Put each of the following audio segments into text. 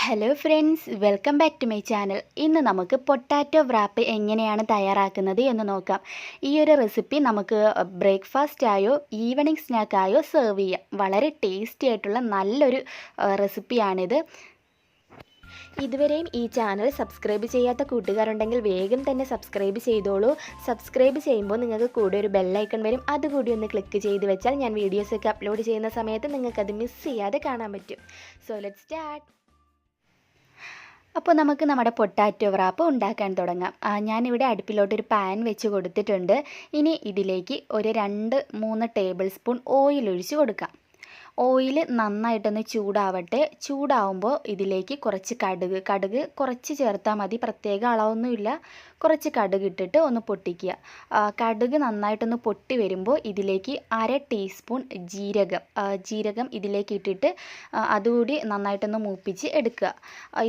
Hello friends, welcome back to my channel. ഇന്ന് നമുക്ക് potato വ്രാപ്പ് എങ്ങനെയാണ് തയ്യാറാക്കുന്നത് എന്ന് നോക്കാം. ഈ ഒരു റെസിപ്പി നമുക്ക് ബ്രേക്ക്ഫാസ്റ്റ് ആയോ ഈവനിങ് സ്നാക്കായോ സെർവ് ചെയ്യാം. വളരെ ടേസ്റ്റി ആയിട്ടുള്ള നല്ലൊരു റെസിപ്പിയാണിത്. ഇതുവരെയും ഈ ചാനൽ സബ്സ്ക്രൈബ് ചെയ്യാത്ത കൂട്ടുകാരുണ്ടെങ്കിൽ വേഗം തന്നെ സബ്സ്ക്രൈബ് ചെയ്തോളൂ. സബ്സ്ക്രൈബ് ചെയ്യുമ്പോൾ നിങ്ങൾക്ക് കൂടെ ഒരു ബെല്ലൈക്കൺ വരും. അതുകൂടി ഒന്ന് ക്ലിക്ക് ചെയ്ത് വെച്ചാൽ ഞാൻ വീഡിയോസൊക്കെ അപ്ലോഡ് ചെയ്യുന്ന സമയത്ത് നിങ്ങൾക്കത് മിസ് ചെയ്യാതെ കാണാൻ പറ്റും. So let's start. അപ്പോൾ നമുക്ക് നമ്മുടെ പൊട്ടാറ്റോ വ്രാപ്പ് ഉണ്ടാക്കാൻ തുടങ്ങാം. ഞാനിവിടെ അടുപ്പിലോട്ടൊരു പാൻ വെച്ച് കൊടുത്തിട്ടുണ്ട്. ഇനി ഇതിലേക്ക് ഒരു 2-3 ടേബിൾ സ്പൂൺ ഓയിൽ ഒഴിച്ച് കൊടുക്കാം. ഓയിൽ നന്നായിട്ടൊന്ന് ചൂടാവട്ടെ. ചൂടാവുമ്പോൾ ഇതിലേക്ക് കുറച്ച് കടുക് കുറച്ച് ചേർത്താൽ മതി, പ്രത്യേക അളവൊന്നുമില്ല. കുറച്ച് കടുക് ഇട്ടിട്ട് ഒന്ന് പൊട്ടിക്കുക. കടുക് നന്നായിട്ടൊന്ന് പൊട്ടി വരുമ്പോൾ ഇതിലേക്ക് 1/2 ടീസ്പൂൺ ജീരകം ഇതിലേക്ക് ഇട്ടിട്ട് അതുകൂടി നന്നായിട്ടൊന്ന് മൂപ്പിച്ച് എടുക്കുക.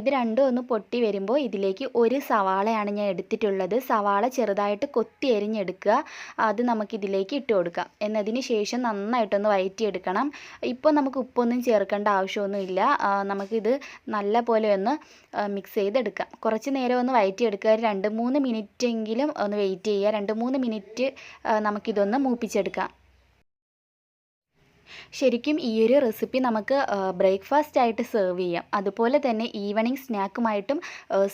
ഇത് രണ്ടും ഒന്ന് പൊട്ടി വരുമ്പോൾ ഇതിലേക്ക് ഒരു സവാളയാണ് ഞാൻ എടുത്തിട്ടുള്ളത്. സവാള ചെറുതായിട്ട് കൊത്തി എരിഞ്ഞെടുക്കുക. അത് നമുക്കിതിലേക്ക് ഇട്ട് കൊടുക്കാം. എന്നതിന് ശേഷം നന്നായിട്ടൊന്ന് വഴറ്റിയെടുക്കണം. ഇപ്പോൾ നമുക്ക് ഉപ്പൊന്നും ചേർക്കേണ്ട ആവശ്യമൊന്നുമില്ല. നമുക്കിത് നല്ല പോലെ ഒന്ന് മിക്സ് ചെയ്തെടുക്കാം. കുറച്ച് നേരം ഒന്ന് വഴറ്റിയെടുക്കുക. 2-3 മിനിറ്റെങ്കിലും ഒന്ന് വെയിറ്റ് ചെയ്യുക. 2-3 മിനിറ്റ് നമുക്കിതൊന്ന് മൂപ്പിച്ചെടുക്കാം. ശരിക്കും ഈ ഒരു റെസിപ്പി നമുക്ക് ബ്രേക്ക്ഫാസ്റ്റ് ആയിട്ട് സെർവ് ചെയ്യാം. അതുപോലെ തന്നെ ഈവനിങ് സ്നാക്കുമായിട്ടും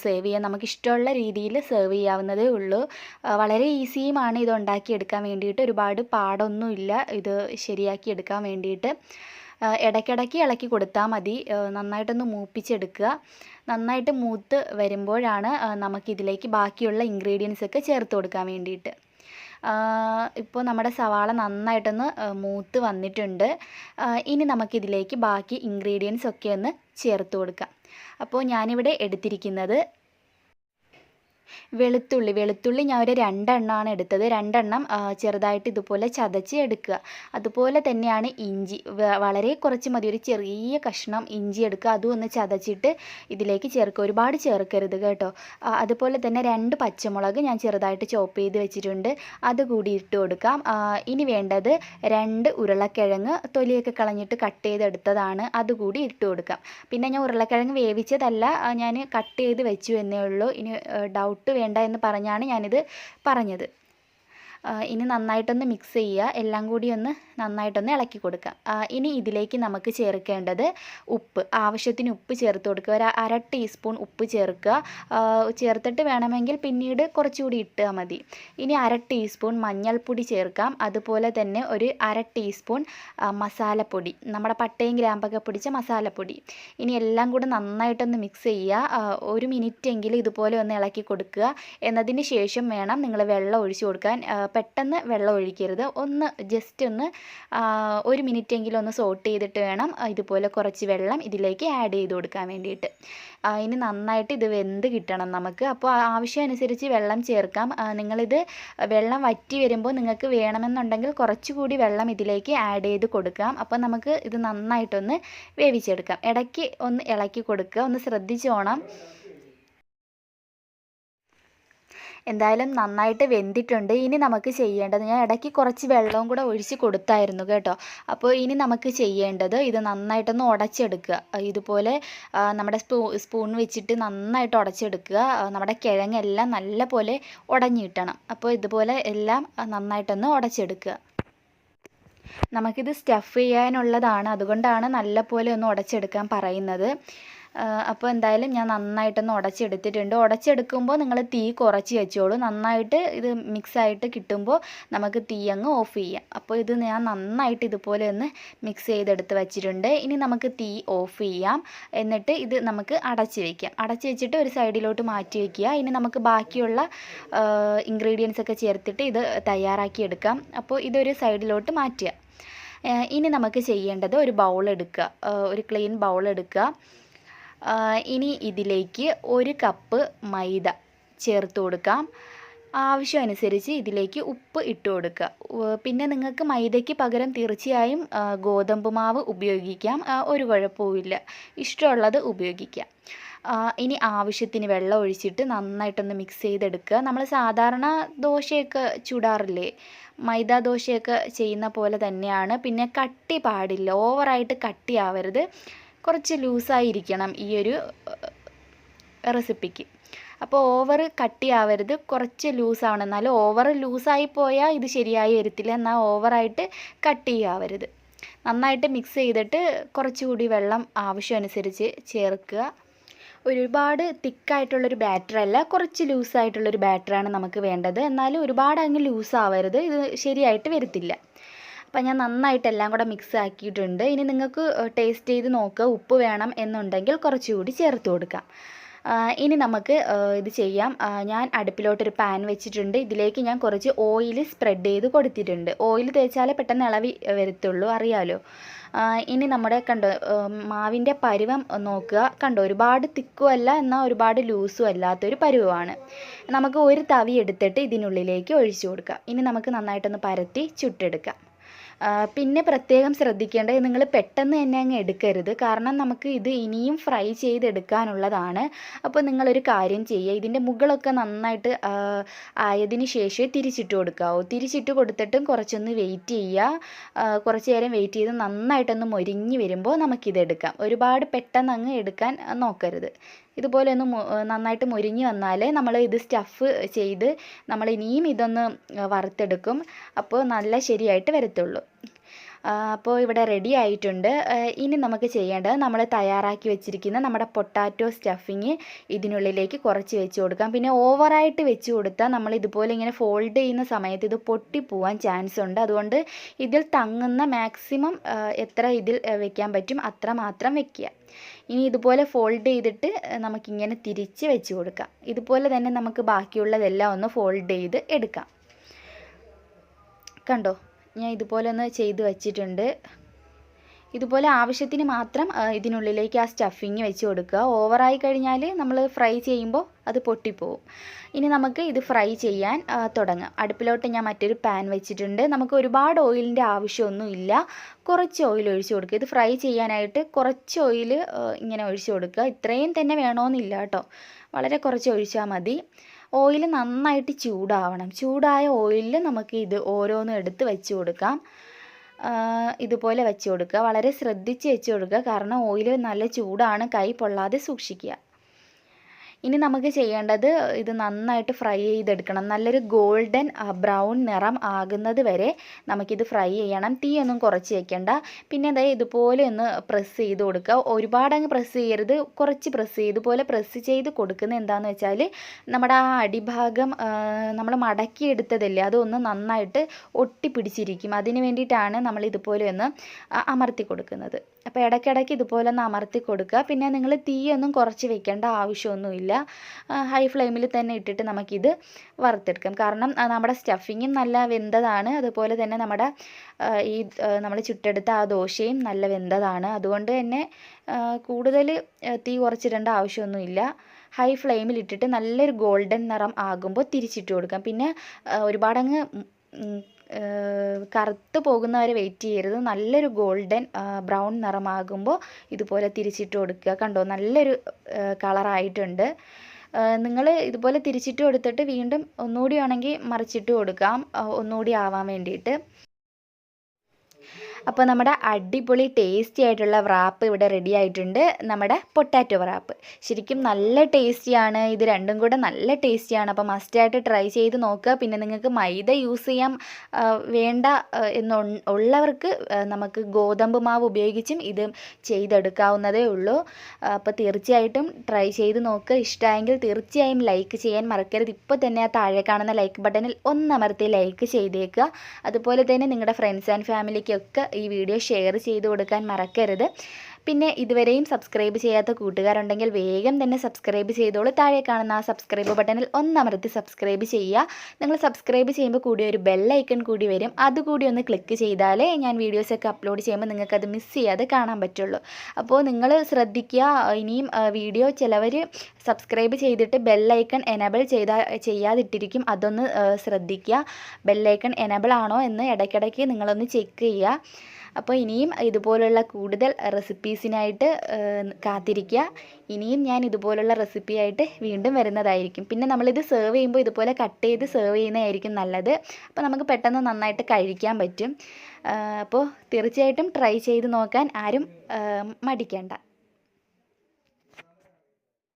സെർവ് ചെയ്യാം. നമുക്കിഷ്ടമുള്ള രീതിയിൽ സെർവ് ചെയ്യാവുന്നതേ ഉള്ളൂ. വളരെ ഈസിയുമാണ് ഇത് ഉണ്ടാക്കിയെടുക്കാൻ വേണ്ടിയിട്ട്. ഒരുപാട് പാടൊന്നുമില്ല ഇത് ശരിയാക്കി എടുക്കാൻ വേണ്ടിയിട്ട്. ഇടയ്ക്കിടയ്ക്ക് ഇളക്കി കൊടുത്താൽ മതി. നന്നായിട്ടൊന്ന് മൂപ്പിച്ചെടുക്കുക. നന്നായിട്ട് മൂത്ത് വരുമ്പോഴാണ് നമുക്കിതിലേക്ക് ബാക്കിയുള്ള ഇൻഗ്രീഡിയൻസ് ഒക്കെ ചേർത്ത് കൊടുക്കാൻ വേണ്ടിയിട്ട്. ഇപ്പോൾ നമ്മുടെ സവാള നന്നായിട്ടൊന്ന് മൂത്ത് വന്നിട്ടുണ്ട്. ഇനി നമുക്കിതിലേക്ക് ബാക്കി ഇൻഗ്രീഡിയൻസ് ഒക്കെ ഒന്ന് ചേർത്ത് കൊടുക്കാം. അപ്പോൾ ഞാനിവിടെ എടുത്തിരിക്കുന്നത് വെളുത്തുള്ളി ഞാൻ ഒരു 2 എണ്ണമാണ് എടുത്തത്. 2 എണ്ണം ചെറുതായിട്ട് ഇതുപോലെ ചതച്ച് എടുക്കുക. അതുപോലെ തന്നെയാണ് ഇഞ്ചി, വളരെ കുറച്ച് മതി, ഒരു ചെറിയ കഷ്ണം ഇഞ്ചി എടുക്കുക. അതും ഒന്ന് ചതച്ചിട്ട് ഇതിലേക്ക് ചേർക്കുക. ഒരുപാട് ചേർക്കരുത് കേട്ടോ. അതുപോലെ തന്നെ 2 പച്ചമുളക് ഞാൻ ചെറുതായിട്ട് ചോപ്പ് ചെയ്ത് വെച്ചിട്ടുണ്ട്. അതുകൂടി ഇട്ട് കൊടുക്കാം. ഇനി വേണ്ടത് 2 ഉരുളക്കിഴങ്ങ് തൊലിയൊക്കെ കളഞ്ഞിട്ട് കട്ട് ചെയ്തെടുത്തതാണ്. അതുകൂടി ഇട്ട് കൊടുക്കാം. പിന്നെ ഞാൻ ഉരുളക്കിഴങ്ങ് വേവിച്ചതല്ല, ഞാൻ കട്ട് ചെയ്ത് വെച്ചു എന്നേ ഉള്ളൂ. ഇനി ഡൗട്ട് വേണ്ട എന്ന് പറഞ്ഞാണ് ഞാനിത് പറഞ്ഞത്. ഇനി നന്നായിട്ടൊന്ന് മിക്സ് ചെയ്യുക. എല്ലാം കൂടി ഒന്ന് നന്നായിട്ടൊന്ന് ഇളക്കി കൊടുക്കാം. ഇനി ഇതിലേക്ക് നമുക്ക് ചേർക്കേണ്ടത് ഉപ്പ്. ആവശ്യത്തിന് ഉപ്പ് ചേർത്ത് കൊടുക്കുക. ഒരു 1/2 ടീസ്പൂൺ ഉപ്പ് ചേർക്കുക. ചേർത്തിട്ട് വേണമെങ്കിൽ പിന്നീട് കുറച്ചുകൂടി ഇട്ടാൽ മതി. ഇനി 1/2 ടീസ്പൂൺ മഞ്ഞൾപ്പൊടി ചേർക്കാം. അതുപോലെ തന്നെ ഒരു 1/2 ടീസ്പൂൺ മസാലപ്പൊടി, നമ്മുടെ പട്ടയും ഗ്രാമ്പൊക്കെ പൊടിച്ച മസാലപ്പൊടി. ഇനി എല്ലാം കൂടെ നന്നായിട്ടൊന്ന് മിക്സ് ചെയ്യുക. 1 മിനിറ്റെങ്കിലും ഇതുപോലെ ഒന്ന് ഇളക്കി കൊടുക്കുക. എന്നതിന് ശേഷം വേണം നിങ്ങൾ വെള്ളം ഒഴിച്ചു കൊടുക്കാൻ. പെട്ടെന്ന് വെള്ളം ഒഴിക്കരുത്. ഒന്ന് ജസ്റ്റ് ഒന്ന് 1 മിനിറ്റെങ്കിലും ഒന്ന് സോട്ട് ചെയ്തിട്ട് വേണം ഇതുപോലെ കുറച്ച് വെള്ളം ഇതിലേക്ക് ആഡ് ചെയ്ത് കൊടുക്കാൻ വേണ്ടിയിട്ട്. ഇനി നന്നായിട്ട് ഇത് വെന്ത് കിട്ടണം നമുക്ക്. അപ്പോൾ ആവശ്യമനുസരിച്ച് വെള്ളം ചേർക്കാം. നിങ്ങളിത് വെള്ളം വറ്റി വരുമ്പോൾ നിങ്ങൾക്ക് വേണമെന്നുണ്ടെങ്കിൽ കുറച്ചുകൂടി വെള്ളം ഇതിലേക്ക് ആഡ് ചെയ്ത് കൊടുക്കാം. അപ്പോൾ നമുക്ക് ഇത് നന്നായിട്ടൊന്ന് വേവിച്ചെടുക്കാം. ഇടയ്ക്ക് ഒന്ന് ഇളക്കി കൊടുക്കുക. ഒന്ന് ശ്രദ്ധിച്ചോണം. എന്തായാലും നന്നായിട്ട് വെന്തിട്ടുണ്ട്. ഇനി നമുക്ക് ചെയ്യേണ്ടത്, ഞാൻ ഇടയ്ക്ക് കുറച്ച് വെള്ളവും കൂടെ ഒഴിച്ച് കൊടുത്തായിരുന്നു കേട്ടോ. അപ്പോൾ ഇനി നമുക്ക് ചെയ്യേണ്ടത് ഇത് നന്നായിട്ടൊന്ന് ഉടച്ചെടുക്കുക. ഇതുപോലെ നമ്മുടെ സ്പൂൺ വെച്ചിട്ട് നന്നായിട്ട് ഉടച്ചെടുക്കുക. നമ്മുടെ കിഴങ്ങെല്ലാം നല്ല പോലെ ഉടഞ്ഞു കിട്ടണം. അപ്പോൾ ഇതുപോലെ എല്ലാം നന്നായിട്ടൊന്ന് ഉടച്ചെടുക്കുക. നമുക്കിത് സ്റ്റഫ് ചെയ്യാനുള്ളതാണ്, അതുകൊണ്ടാണ് നല്ല പോലെ ഒന്ന് ഉടച്ചെടുക്കാൻ പറയുന്നത്. അപ്പോൾ എന്തായാലും ഞാൻ നന്നായിട്ടൊന്ന് ഉടച്ചെടുത്തിട്ടുണ്ട്. ഉടച്ചെടുക്കുമ്പോൾ നിങ്ങൾ തീ കുറച്ച് വെച്ചോളൂ. നന്നായിട്ട് ഇത് മിക്സായിട്ട് കിട്ടുമ്പോൾ നമുക്ക് തീ അങ്ങ് ഓഫ് ചെയ്യാം. അപ്പോൾ ഇത് ഞാൻ നന്നായിട്ട് ഇതുപോലെ ഒന്ന് മിക്സ് ചെയ്തെടുത്ത് വെച്ചിട്ടുണ്ട്. ഇനി നമുക്ക് തീ ഓഫ് ചെയ്യാം. എന്നിട്ട് ഇത് നമുക്ക് അടച്ച് വയ്ക്കാം. അടച്ച് വെച്ചിട്ട് ഒരു സൈഡിലോട്ട് മാറ്റി വയ്ക്കുക. ഇനി നമുക്ക് ബാക്കിയുള്ള ഇൻഗ്രീഡിയൻസ് ഒക്കെ ചേർത്തിട്ട് ഇത് തയ്യാറാക്കി എടുക്കാം. അപ്പോൾ ഇതൊരു സൈഡിലോട്ട് മാറ്റുക. ഇനി നമുക്ക് ചെയ്യേണ്ടത് ഒരു ബൗൾ എടുക്കുക. ഒരു ക്ലീൻ ബൗൾ എടുക്കുക. ഇനി ഇതിലേക്ക് 1 കപ്പ് മൈദ ചേർത്ത് കൊടുക്കാം. ആവശ്യമനുസരിച്ച് ഇതിലേക്ക് ഉപ്പ് ഇട്ട് കൊടുക്കുക. പിന്നെ നിങ്ങൾക്ക് മൈദയ്ക്ക് പകരം തീർച്ചയായും ഗോതമ്പ് മാവ് ഉപയോഗിക്കാം. ഒരു കുഴപ്പവുമില്ല, ഇഷ്ടമുള്ളത് ഉപയോഗിക്കാം. ഇനി ആവശ്യത്തിന് വെള്ളം ഒഴിച്ചിട്ട് നന്നായിട്ടൊന്ന് മിക്സ് ചെയ്തെടുക്കുക. നമ്മൾ സാധാരണ ദോശയൊക്കെ ചുടാറില്ലേ, മൈദ ദോശയൊക്കെ ചെയ്യുന്ന പോലെ തന്നെയാണ്. പിന്നെ കട്ടി പാടില്ല, ഓവറായിട്ട് കട്ടിയാവരുത്. കുറച്ച് ലൂസായിരിക്കണം ഈ ഒരു റെസിപ്പിക്ക്. അപ്പോൾ ഓവർ കട്ടിയാവരുത്, കുറച്ച് ലൂസാവണം. എന്നാലും ഓവർ ലൂസായി പോയാൽ ഇത് ശരിയായി വരത്തില്ല. എന്നാൽ ഓവറായിട്ട് കട്ടിയാവരുത്. നന്നായിട്ട് മിക്സ് ചെയ്തിട്ട് കുറച്ചുകൂടി വെള്ളം ആവശ്യമനുസരിച്ച് ചേർക്കുക. ഒരുപാട് തിക്കായിട്ടുള്ളൊരു ബാറ്ററല്ല, കുറച്ച് ലൂസായിട്ടുള്ളൊരു ബാറ്ററാണ് നമുക്ക് വേണ്ടത്. എന്നാലും ഒരുപാട് അങ്ങ് ലൂസാവരുത്, ഇത് ശരിയായിട്ട് വരത്തില്ല. അപ്പം ഞാൻ നന്നായിട്ട് എല്ലാം കൂടെ മിക്സ് ആക്കിയിട്ടുണ്ട്. ഇനി നിങ്ങൾക്ക് ടേസ്റ്റ് ചെയ്ത് നോക്കുക, ഉപ്പ് വേണം എന്നുണ്ടെങ്കിൽ കുറച്ചുകൂടി ചേർത്ത് കൊടുക്കാം. ഇനി നമുക്ക് ഇത് ചെയ്യാം. ഞാൻ അടുപ്പിലോട്ടൊരു പാൻ വെച്ചിട്ടുണ്ട്. ഇതിലേക്ക് ഞാൻ കുറച്ച് ഓയിൽ സ്പ്രെഡ് ചെയ്ത് കൊടുത്തിട്ടുണ്ട്. ഓയിൽ തേച്ചാലേ പെട്ടെന്ന് ഇളവി വരത്തുള്ളൂ, അറിയാലോ. ഇനി നമ്മുടെ കണ്ടോ മാവിൻ്റെ പരുവം നോക്കുക. കണ്ടോ ഒരുപാട് തിക്കും അല്ല, എന്നാൽ ഒരുപാട് ലൂസും അല്ലാത്തൊരു പരുവമാണ്. നമുക്ക് ഒരു തവി എടുത്തിട്ട് ഇതിനുള്ളിലേക്ക് ഒഴിച്ചു കൊടുക്കാം. ഇനി നമുക്ക് നന്നായിട്ടൊന്ന് പരത്തി ചുട്ടെടുക്കാം. പിന്നെ പ്രത്യേകം ശ്രദ്ധിക്കേണ്ടത്, നിങ്ങൾ പെട്ടെന്ന് തന്നെ അങ്ങ് എടുക്കരുത്. കാരണം നമുക്ക് ഇത് ഇനിയും ഫ്രൈ ചെയ്തെടുക്കാനുള്ളതാണ്. അപ്പോൾ നിങ്ങളൊരു കാര്യം ചെയ്യുക, ഇതിൻ്റെ മുകളൊക്കെ നന്നായിട്ട് ആയതിന് ശേഷം തിരിച്ചിട്ട് കൊടുക്കാവൂ. തിരിച്ചിട്ട് കൊടുത്തിട്ടും കുറച്ചൊന്ന് വെയിറ്റ് ചെയ്യുക. കുറച്ച് നേരം വെയിറ്റ് ചെയ്ത് നന്നായിട്ടൊന്ന് മൊരിഞ്ഞ് വരുമ്പോൾ നമുക്കിതെടുക്കാം. ഒരുപാട് പെട്ടെന്ന് അങ്ങ് എടുക്കാൻ നോക്കരുത്. ഇതുപോലെ ഒന്ന് നന്നായിട്ട് മൊരിഞ്ഞ് വന്നാലേ നമ്മൾ ഇത് സ്റ്റഫ് ചെയ്ത് നമ്മൾ ഇനിയും ഇതൊന്ന് വറുത്തെടുക്കും. അപ്പോൾ നല്ല ശരിയായിട്ട് വരത്തുള്ളൂ. അപ്പോൾ ഇവിടെ റെഡി ആയിട്ടുണ്ട്. ഇനി നമുക്ക് ചെയ്യേണ്ടത്, നമ്മൾ തയ്യാറാക്കി വെച്ചിരിക്കുന്ന നമ്മുടെ പൊട്ടാറ്റോ സ്റ്റഫിങ് ഇതിനുള്ളിലേക്ക് കുറച്ച് വെച്ച് കൊടുക്കാം. പിന്നെ ഓവറായിട്ട് വെച്ച് കൊടുത്താൽ നമ്മൾ ഇതുപോലെ ഇങ്ങനെ ഫോൾഡ് ചെയ്യുന്ന സമയത്ത് ഇത് പൊട്ടിപ്പോവാൻ ചാൻസ് ഉണ്ട്. അതുകൊണ്ട് ഇതിൽ തങ്ങുന്ന മാക്സിമം എത്ര ഇതിൽ വെക്കാൻ പറ്റും അത്ര മാത്രം വെക്കുക. ഇനി ഇതുപോലെ ഫോൾഡ് ചെയ്തിട്ട് നമുക്കിങ്ങനെ തിരിച്ച് വെച്ച് കൊടുക്കാം. ഇതുപോലെ തന്നെ നമുക്ക് ബാക്കിയുള്ളതെല്ലാം ഒന്ന് ഫോൾഡ് ചെയ്ത് എടുക്കാം. കണ്ടോ, ഞാൻ ഇതുപോലെ ഒന്ന് ചെയ്ത് വച്ചിട്ടുണ്ട്. ഇതുപോലെ ആവശ്യത്തിന് മാത്രം ഇതിനുള്ളിലേക്ക് ആ സ്റ്റഫിങ് വെച്ച് കൊടുക്കുക. ഓവറായി കഴിഞ്ഞാൽ നമ്മൾ ഫ്രൈ ചെയ്യുമ്പോൾ അത് പൊട്ടിപ്പോവും. ഇനി നമുക്ക് ഇത് ഫ്രൈ ചെയ്യാൻ തുടങ്ങാം. അടുപ്പിലോട്ട് ഞാൻ മറ്റൊരു പാൻ വെച്ചിട്ടുണ്ട്. നമുക്ക് ഒരുപാട് ഓയിലിൻ്റെ ആവശ്യമൊന്നുമില്ല, കുറച്ച് ഓയിൽ ഒഴിച്ച് കൊടുക്കുക. ഇത് ഫ്രൈ ചെയ്യാനായിട്ട് കുറച്ച് ഓയിൽ ഇങ്ങനെ ഒഴിച്ച് കൊടുക്കുക. ഇത്രയും തന്നെ വേണമെന്നില്ല കേട്ടോ, വളരെ കുറച്ച് ഒഴിച്ചാൽ മതി. ഓയിൽ നന്നായിട്ട് ചൂടാവണം. ചൂടായ ഓയിലിൽ നമുക്ക് ഇത് ഓരോന്നും എടുത്ത് വെച്ച് കൊടുക്കാം. ഇതുപോലെ വെച്ച് കൊടുക്കുക. വളരെ ശ്രദ്ധിച്ച് വെച്ച് കൊടുക്കുക, കാരണം ഓയിൽ നല്ല ചൂടാണ്, കൈ പൊള്ളാതെ സൂക്ഷിക്കുക. ഇനി നമുക്ക് ചെയ്യേണ്ടത്, ഇത് നന്നായിട്ട് ഫ്രൈ ചെയ്തെടുക്കണം. നല്ലൊരു ഗോൾഡൻ ബ്രൗൺ നിറം ആകുന്നത് വരെ നമുക്കിത് ഫ്രൈ ചെയ്യണം. തീയൊന്നും കുറച്ച് വെക്കണ്ട. പിന്നെ അതായത് ഇതുപോലെ ഒന്ന് പ്രസ് ചെയ്ത് കൊടുക്കുക. ഒരുപാട് അങ്ങ് പ്രസ് ചെയ്യരുത്, കുറച്ച് പ്രസ് ചെയ്ത് ഇതുപോലെ പ്രസ് ചെയ്ത് കൊടുക്കുന്നത് എന്താണെന്ന് വെച്ചാൽ നമ്മുടെ ആ അടിഭാഗം നമ്മൾ മടക്കിയെടുത്തതല്ലേ, അതൊന്ന് നന്നായിട്ട് ഒട്ടിപ്പിടിച്ചിരിക്കും. അതിന് വേണ്ടിയിട്ടാണ് നമ്മൾ ഇതുപോലെ ഒന്ന് അമർത്തി കൊടുക്കുന്നത്. അപ്പോൾ ഇടയ്ക്കിടയ്ക്ക് ഇതുപോലെ ഒന്ന് അമർത്തി കൊടുക്കുക. പിന്നെ നിങ്ങൾ തീയൊന്നും കുറച്ച് വെക്കേണ്ട ആവശ്യമൊന്നുമില്ല. ഹൈ ഫ്ലെയിമിൽ തന്നെ ഇട്ടിട്ട് നമുക്കിത് വറുത്തെടുക്കാം. കാരണം നമ്മുടെ സ്റ്റഫിങ്ങും നല്ല വെന്തതാണ്, അതുപോലെ തന്നെ നമ്മുടെ ഈ നമ്മൾ ചുട്ടെടുത്ത ആ ദോശയും നല്ല വെന്തതാണ്. അതുകൊണ്ട് തന്നെ കൂടുതൽ തീ കുറച്ചിടേണ്ട ആവശ്യമൊന്നുമില്ല. ഹൈ ഫ്ലെയിമിൽ ഇട്ടിട്ട് നല്ലൊരു ഗോൾഡൻ നിറം ആകുമ്പോൾ തിരിച്ചിട്ട് കൊടുക്കാം. പിന്നെ ഒരുപാടങ്ങ് കറുത്ത് പോകുന്നവരെ വെയിറ്റ് ചെയ്യരുത്. നല്ലൊരു ഗോൾഡൻ ബ്രൗൺ നിറമാകുമ്പോൾ ഇതുപോലെ തിരിച്ചിട്ട് കൊടുക്കുക. കണ്ടോ, നല്ലൊരു കളറായിട്ടുണ്ട്. നിങ്ങൾ ഇതുപോലെ തിരിച്ചിട്ട് കൊടുത്തിട്ട് വീണ്ടും ഒന്നുകൂടി ആണെങ്കിൽ മറിച്ചിട്ട് കൊടുക്കാം, ഒന്നുകൂടി ആവാൻ വേണ്ടിയിട്ട്. അപ്പോൾ നമ്മുടെ അടിപൊളി ടേസ്റ്റി ആയിട്ടുള്ള wrap ഇവിടെ റെഡി ആയിട്ടുണ്ട്. നമ്മുടെ പൊട്ടാറ്റോ wrap ശരിക്കും നല്ല ടേസ്റ്റിയാണ്. ഇത് രണ്ടും കൂടെ നല്ല ടേസ്റ്റിയാണ്. അപ്പോൾ മസ്റ്റായിട്ട് ട്രൈ ചെയ്ത് നോക്കുക. പിന്നെ നിങ്ങൾക്ക് മൈദ യൂസ് ചെയ്യാൻ വേണ്ട ഉള്ളവർക്ക് നമുക്ക് ഗോതമ്പ് മാവ് ഉപയോഗിച്ചും ഇത് ചെയ്തെടുക്കാവുന്നതേ ഉള്ളൂ. അപ്പോൾ തീർച്ചയായിട്ടും ട്രൈ ചെയ്ത് നോക്കുക. ഇഷ്ടമായെങ്കിൽ തീർച്ചയായും ലൈക്ക് ചെയ്യാൻ മറക്കരുത്. ഇപ്പോൾ തന്നെ ആ താഴെ കാണുന്ന ലൈക്ക് ബട്ടണിൽ ഒന്നമർത്തി ലൈക്ക് ചെയ്തേക്കുക. അതുപോലെ തന്നെ നിങ്ങളുടെ ഫ്രണ്ട്സ് ആൻഡ് ഫാമിലിക്കൊക്കെ ഈ വീഡിയോ ഷെയർ ചെയ്ത് കൊടുക്കാൻ മറക്കരുത്. പിന്നെ ഇതുവരെയും സബ്സ്ക്രൈബ് ചെയ്യാത്ത കൂട്ടുകാരുണ്ടെങ്കിൽ വേഗം തന്നെ സബ്സ്ക്രൈബ് ചെയ്തോളൂ. താഴെ കാണുന്ന ആ സബ്സ്ക്രൈബ് ബട്ടണിൽ ഒന്നമർത്തി സബ്സ്ക്രൈബ് ചെയ്യുക. നിങ്ങൾ സബ്സ്ക്രൈബ് ചെയ്യുമ്പോൾ കൂടി ഒരു ബെൽ ഐക്കൺ കൂടി വരും. അതുകൂടി ഒന്ന് ക്ലിക്ക് ചെയ്താലേ ഞാൻ വീഡിയോസൊക്കെ അപ്ലോഡ് ചെയ്യുമ്പോൾ നിങ്ങൾക്കത് മിസ് ചെയ്യാതെ കാണാൻ പറ്റുള്ളൂ. അപ്പോൾ നിങ്ങൾ ശ്രദ്ധിക്കുക, ഇനിയും വീഡിയോ ചിലവർ സബ്സ്ക്രൈബ് ചെയ്തിട്ട് ബെൽ ഐക്കൺ എനേബിൾ ചെയ്യാതിട്ടിരിക്കും. അതൊന്ന് ശ്രദ്ധിക്കുക. ബെൽ ഐക്കൺ എനേബിൾ ആണോ എന്ന് ഇടയ്ക്കിടയ്ക്ക് നിങ്ങളൊന്ന് ചെക്ക് ചെയ്യുക. അപ്പോൾ ഇനിയും ഇതുപോലുള്ള കൂടുതൽ റെസിപ്പീസിനായിട്ട് കാത്തിരിക്കുക. ഇനിയും ഞാൻ ഇതുപോലുള്ള റെസിപ്പിയായിട്ട് വീണ്ടും വരുന്നതായിരിക്കും. പിന്നെ നമ്മളിത് സെർവ് ചെയ്യുമ്പോൾ ഇതുപോലെ കട്ട് ചെയ്ത് സെർവ് ചെയ്യുന്നതായിരിക്കും നല്ലത്. അപ്പോൾ നമുക്ക് പെട്ടെന്ന് നന്നായിട്ട് കഴിക്കാൻ പറ്റും. അപ്പോൾ തീർച്ചയായിട്ടും ട്രൈ ചെയ്ത് നോക്കാൻ ആരും മടിക്കേണ്ട.